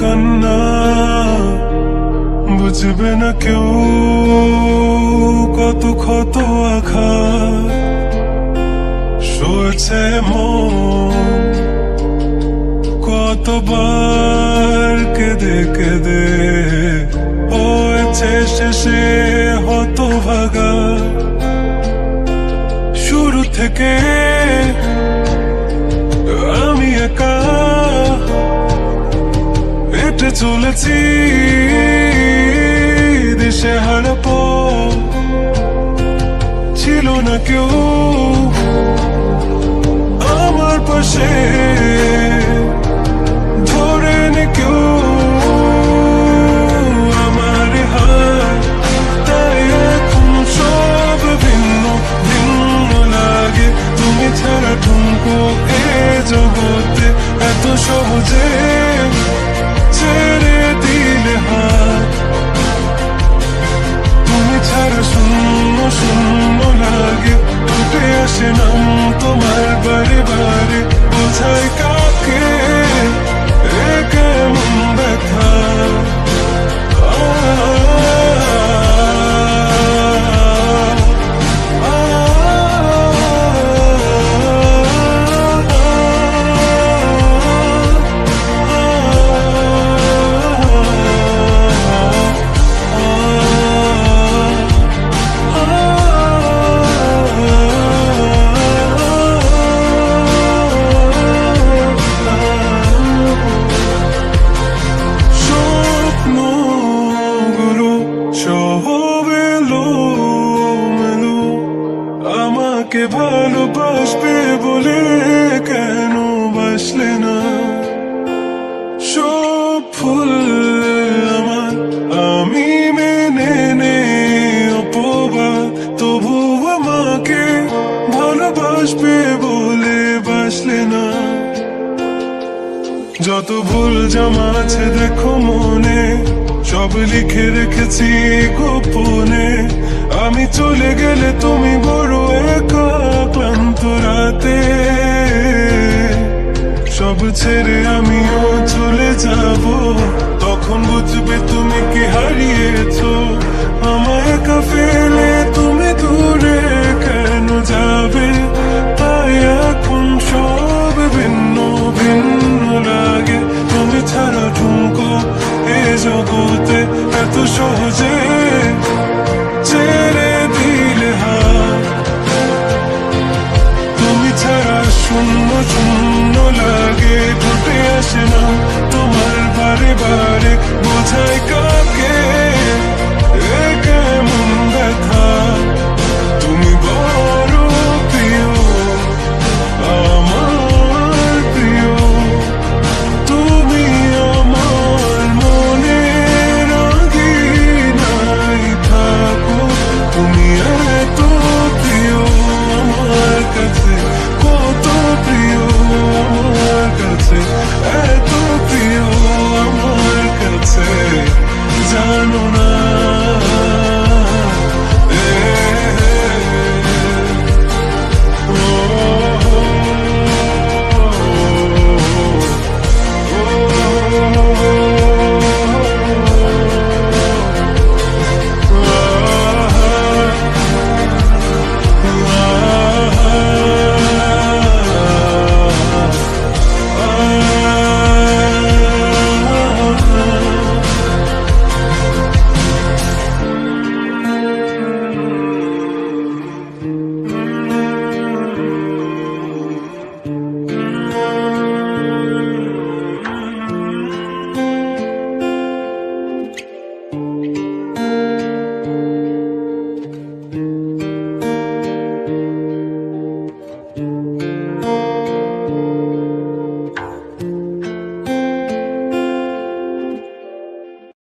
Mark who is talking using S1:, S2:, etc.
S1: কান্না বুঝবে না কেউ কত ক্ষত আঘাত সয়েছে মন কতবার কেঁদে কেঁদে হয়েছে শেষে হতভাগা শুরু থেকে আমি একা হেঁটে চলেছি দিশেহারা পথ ছিল না কেউ আমার পাশে ধরে নে কেউ আমার হাত তাই এখন সব ভিন্ন ভিন্ন লাগে তুমি ছাড়া ঠুমকো এ জগতে এত সহজে ছেড়ে দিলে হাত তুমি ছাড়া শূন্য শূন্য লাগে উঠে আসে নাম তোমার বারে বারে বোঝাই কাকে এ কেমন ব্যথা আমাকে ভালোবাসবে বলে কেন বাসলে না সব ফুল আমার আমি মেনে নে অপবাদ তবু আমাকে ভালোবাসবে বলে বাসলে না যত ভুল জমা আছে দেখো মনে সব লিখে রেখেছি গোপনে আমি চলে গেলে তুমি বড় একা ক্লান্ত রাতে সব ছেড়ে আমিও চলে যাব তখন বুঝবে তুমি কি হারিয়েছো আমায় একা ফেলে তুমি দূরে কেন যাবে তাই এখন সব ভিন্ন ভিন্ন লাগে তুমি ছাড়া ঠুমকো এ জগতে এত সহজে ছেড়ে দিলে হাত তুমি ছাড়া শূন্য শূন্য লাগে ঢুকে আসে না তোমার বারে বারে